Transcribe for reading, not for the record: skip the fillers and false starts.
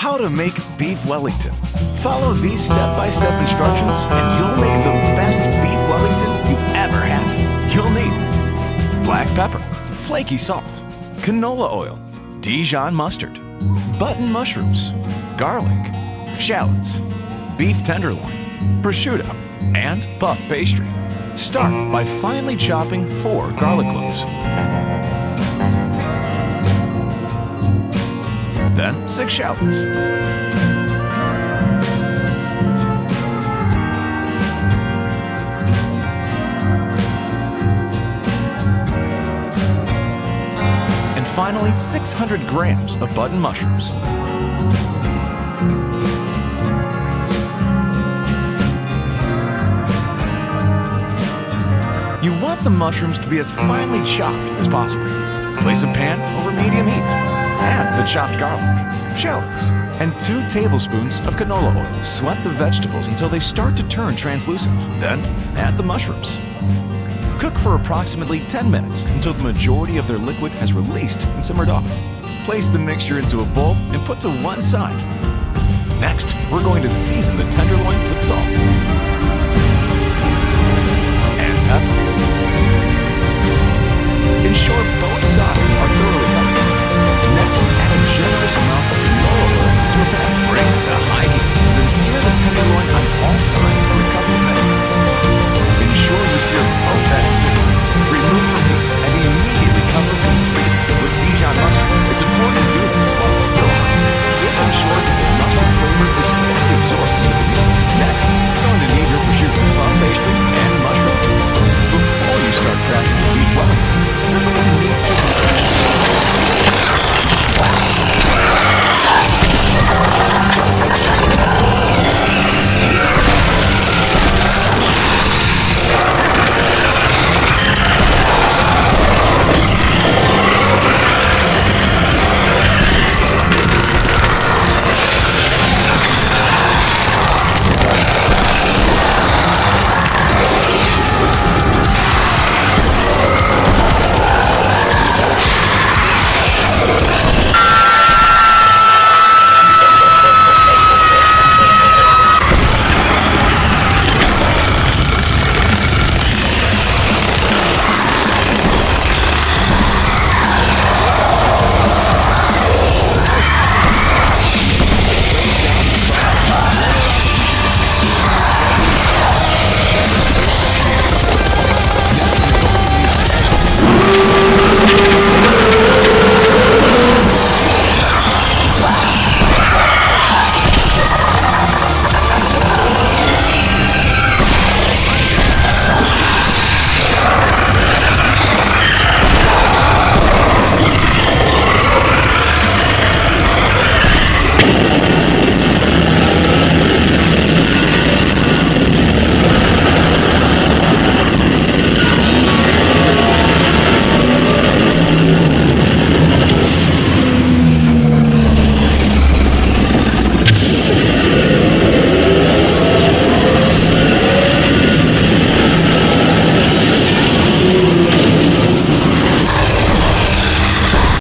How to make Beef Wellington. Follow these step-by-step instructions and you'll make the best Beef Wellington you've ever had. You'll need black pepper, flaky salt, canola oil, Dijon mustard, button mushrooms, garlic, shallots, beef tenderloin, prosciutto, and puff pastry. Start by finely chopping 4 garlic cloves. Then 6 shallots. And finally, 600 grams of button mushrooms. You want the mushrooms to be as finely chopped as possible. Place a pan over medium heat. Add the chopped garlic, shallots, and 2 tablespoons of canola oil. Sweat the vegetables until they start to turn translucent. Then add the mushrooms. Cook for approximately 10 minutes until the majority of their liquid has released and simmered off. Place the mixture into a bowl and put to one side. Next, we're going to season the tenderloin with salt and pepper. Ensure both sides are thoroughly cooked. Next, add a generous amount of